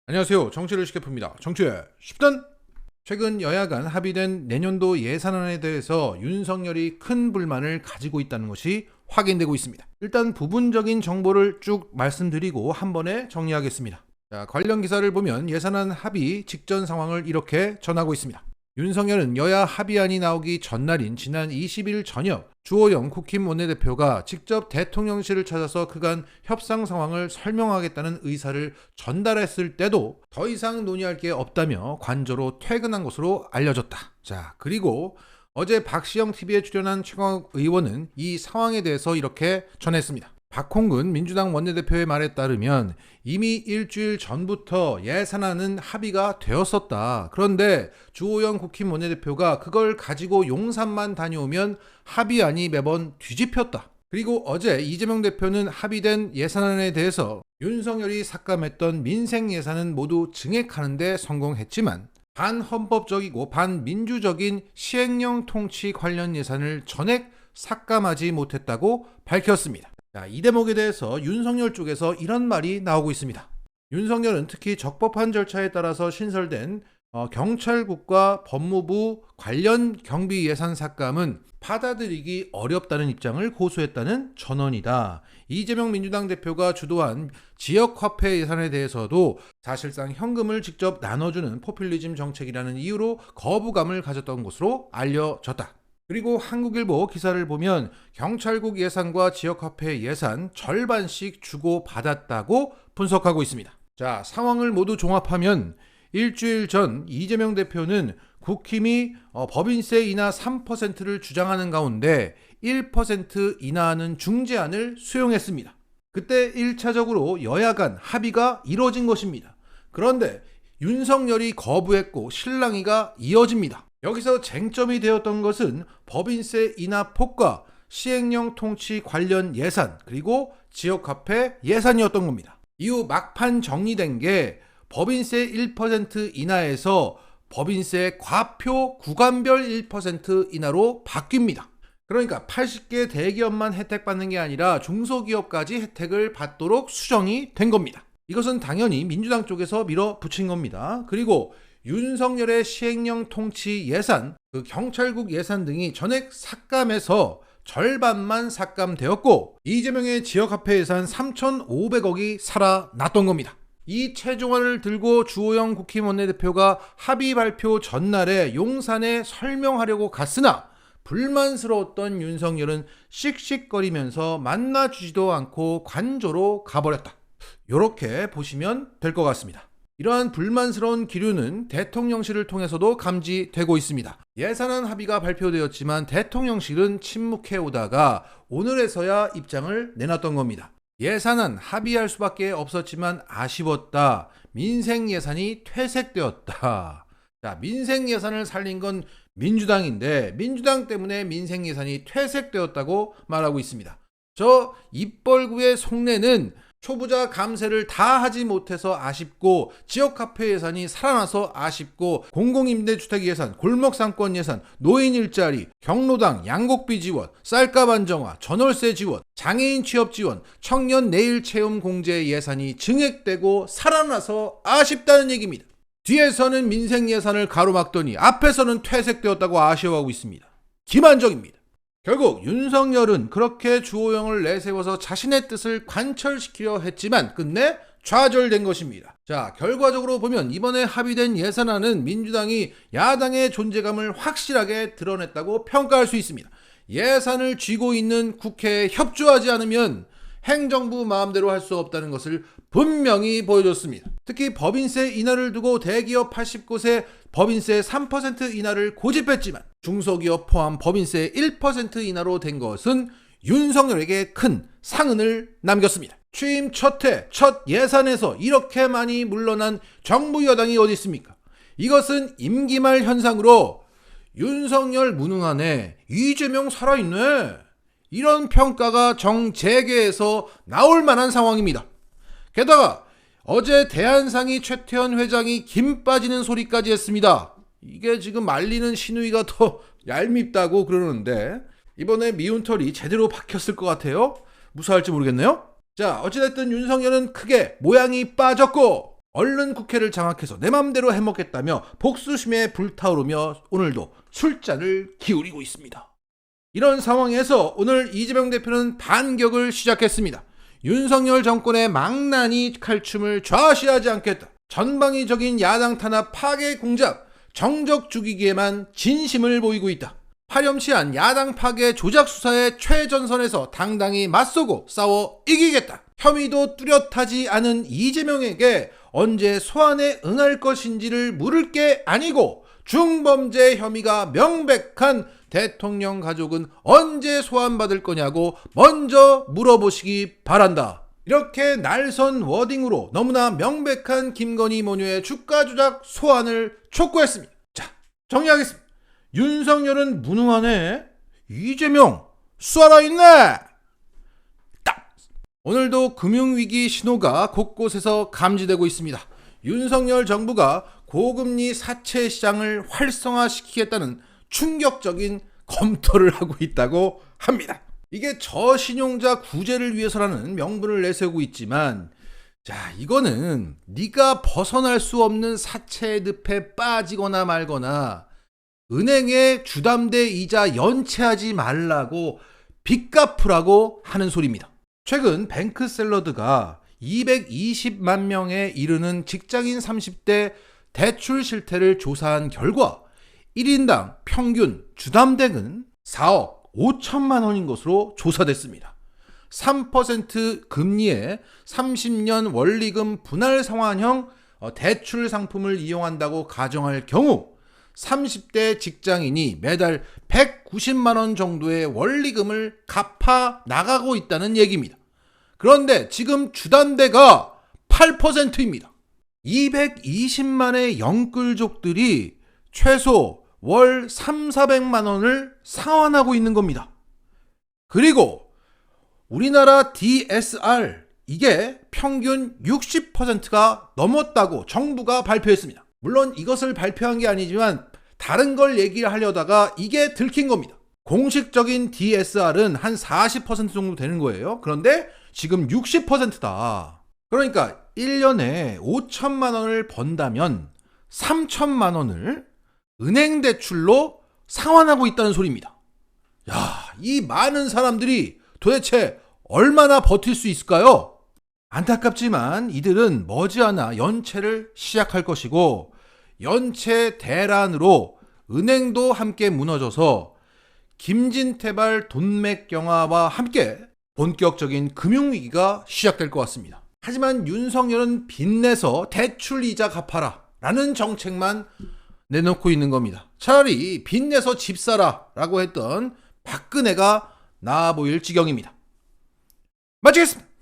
안녕하세요. 정치를 쉽게 풉니다. 정치의 쉽단! 최근 여야 간 합의된 내년도 예산안에 대해서 윤석열이 큰 불만을 가지고 있다는 것이 확인되고 있습니다. 일단 부분적인 정보를 쭉 말씀드리고 한 번에 정리하겠습니다. 자, 관련 기사를 보면 예산안 합의 직전 상황을 이렇게 전하고 있습니다. 윤석열은 여야 합의안이 나오기 전날인 지난 20일 저녁 주호영 국힘 원내대표가 직접 대통령실을 찾아서 그간 협상 상황을 설명하겠다는 의사를 전달했을 때도 더 이상 논의할 게 없다며 관저로 퇴근한 것으로 알려졌다. 자, 그리고 어제 박시영 TV에 출연한 최광욱 의원은 이 상황에 대해서 이렇게 전했습니다. 박홍근 민주당 원내대표의 말에 따르면 이미 일주일 전부터 예산안은 합의가 되었었다. 그런데 주호영 국힘 원내대표가 그걸 가지고 용산만 다녀오면 합의안이 매번 뒤집혔다. 그리고 어제 이재명 대표는 합의된 예산안에 대해서 윤석열이 삭감했던 민생 예산은 모두 증액하는 데 성공했지만 반헌법적이고 반민주적인 시행령 통치 관련 예산을 전액 삭감하지 못했다고 밝혔습니다. 자, 이 대목에 대해서 윤석열 쪽에서 이런 말이 나오고 있습니다. 윤석열은 특히 적법한 절차에 따라서 신설된 경찰국과 법무부 관련 경비 예산 삭감은 받아들이기 어렵다는 입장을 고수했다는 전언이다. 이재명 민주당 대표가 주도한 지역화폐 예산에 대해서도 사실상 현금을 직접 나눠주는 포퓰리즘 정책이라는 이유로 거부감을 가졌던 것으로 알려졌다. 그리고 한국일보 기사를 보면 경찰국 예산과 지역화폐 예산 절반씩 주고받았다고 분석하고 있습니다. 자, 상황을 모두 종합하면 일주일 전 이재명 대표는 국힘이 법인세 인하 3%를 주장하는 가운데 1% 인하하는 중재안을 수용했습니다. 그때 1차적으로 여야 간 합의가 이뤄진 것입니다. 그런데 윤석열이 거부했고 실랑이가 이어집니다. 여기서 쟁점이 되었던 것은 법인세 인하 폭과 시행령 통치 관련 예산 그리고 지역화폐 예산이었던 겁니다. 이후 막판 정리된 게 법인세 1% 인하에서 법인세 과표 구간별 1% 인하로 바뀝니다. 그러니까 80개 대기업만 혜택받는 게 아니라 중소기업까지 혜택을 받도록 수정이 된 겁니다. 이것은 당연히 민주당 쪽에서 밀어붙인 겁니다. 그리고 윤석열의 시행령 통치 예산, 경찰국 예산 등이 전액 삭감해서 절반만 삭감되었고 이재명의 지역화폐 예산 3,500억이 살아났던 겁니다. 이 최종안을 들고 주호영 국힘 원내대표가 합의 발표 전날에 용산에 설명하려고 갔으나 불만스러웠던 윤석열은 씩씩거리면서 만나주지도 않고 관저로 가버렸다. 이렇게 보시면 될 것 같습니다. 이러한 불만스러운 기류는 대통령실을 통해서도 감지되고 있습니다. 예산안 합의가 발표되었지만 대통령실은 침묵해오다가 오늘에서야 입장을 내놨던 겁니다. 예산안 합의할 수밖에 없었지만 아쉬웠다. 민생 예산이 퇴색되었다. 자, 민생 예산을 살린 건 민주당인데 민주당 때문에 민생 예산이 퇴색되었다고 말하고 있습니다. 저 입벌구의 속내는 초부자 감세를 다 하지 못해서 아쉽고 지역화폐 예산이 살아나서 아쉽고 공공임대주택 예산, 골목상권 예산, 노인 일자리, 경로당, 양곡비 지원, 쌀값 안정화, 전월세 지원, 장애인 취업 지원, 청년 내일 체험 공제 예산이 증액되고 살아나서 아쉽다는 얘기입니다. 뒤에서는 민생 예산을 가로막더니 앞에서는 퇴색되었다고 아쉬워하고 있습니다. 기만적입니다. 결국 윤석열은 그렇게 주호영을 내세워서 자신의 뜻을 관철시키려 했지만 끝내 좌절된 것입니다. 자, 결과적으로 보면 이번에 합의된 예산안은 민주당이 야당의 존재감을 확실하게 드러냈다고 평가할 수 있습니다. 예산을 쥐고 있는 국회에 협조하지 않으면 행정부 마음대로 할 수 없다는 것을 분명히 보여줬습니다. 특히 법인세 인하를 두고 대기업 80곳에 법인세 3% 인하를 고집했지만 중소기업 포함 법인세 1% 인하로 된 것은 윤석열에게 큰 상흔을 남겼습니다. 취임 첫 해, 첫 예산에서 이렇게 많이 물러난 정부 여당이 어디 있습니까? 이것은 임기 말 현상으로 윤석열 무능하네, 이재명 살아있네, 이런 평가가 정재계에서 나올 만한 상황입니다. 게다가 어제 대한상의 최태원 회장이 김 빠지는 소리까지 했습니다. 이게 지금 말리는 신우이가 더 얄밉다고 그러는데 이번에 미운 털이 제대로 박혔을 것 같아요. 무사할지 모르겠네요. 자, 어찌됐든 윤석열은 크게 모양이 빠졌고 얼른 국회를 장악해서 내 맘대로 해먹겠다며 복수심에 불타오르며 오늘도 술잔을 기울이고 있습니다. 이런 상황에서 오늘 이재명 대표는 반격을 시작했습니다. 윤석열 정권의 망나니 칼춤을 좌시하지 않겠다. 전방위적인 야당 탄압 파괴 공작, 정적 죽이기에만 진심을 보이고 있다. 파렴치한 야당 파괴 조작 수사의 최전선에서 당당히 맞서고 싸워 이기겠다. 혐의도 뚜렷하지 않은 이재명에게 언제 소환에 응할 것인지를 물을 게 아니고 중범죄 혐의가 명백한 대통령 가족은 언제 소환받을 거냐고 먼저 물어보시기 바란다. 이렇게 날선 워딩으로 너무나 명백한 김건희 모녀의 주가 조작 소환을 촉구했습니다. 자, 정리하겠습니다. 윤석열은 무능하네. 이재명 쏴라 딱. 오늘도 금융위기 신호가 곳곳에서 감지되고 있습니다. 윤석열 정부가 고금리 사채 시장을 활성화시키겠다는 충격적인 검토를 하고 있다고 합니다. 이게 저신용자 구제를 위해서라는 명분을 내세우고 있지만, 자, 이거는 네가 벗어날 수 없는 사채 늪에 빠지거나 말거나 은행에 주담대 이자 연체하지 말라고 빚 갚으라고 하는 소리입니다. 최근 뱅크샐러드가 220만 명에 이르는 직장인 30대 대출 실태를 조사한 결과 1인당 평균 주담대는 4억 5천만 원인 것으로 조사됐습니다. 3% 금리에 30년 원리금 분할 상환형 대출 상품을 이용한다고 가정할 경우 30대 직장인이 매달 190만 원 정도의 원리금을 갚아 나가고 있다는 얘기입니다. 그런데 지금 주담대가 8%입니다. 220만의 영끌족들이 최소 월 3,400만 원을 상환하고 있는 겁니다. 그리고 우리나라 DSR 이게 평균 60%가 넘었다고 정부가 발표했습니다. 물론 이것을 발표한 게 아니지만 다른 걸 얘기를 하려다가 이게 들킨 겁니다. 공식적인 DSR은 한 40% 정도 되는 거예요. 그런데 지금 60%다. 그러니까 1년에 5천만 원을 번다면 3천만 원을 은행 대출로 상환하고 있다는 소리입니다. 야, 이 많은 사람들이 도대체 얼마나 버틸 수 있을까요? 안타깝지만 이들은 머지않아 연체를 시작할 것이고 연체 대란으로 은행도 함께 무너져서 김진태발 돈맥 경화와 함께 본격적인 금융위기가 시작될 것 같습니다. 하지만 윤석열은 빚내서 대출 이자 갚아라 라는 정책만 내놓고 있는 겁니다. 차라리 빚내서 집 사라 라고 했던 박근혜가 나아 보일 지경입니다. 마치겠습니다.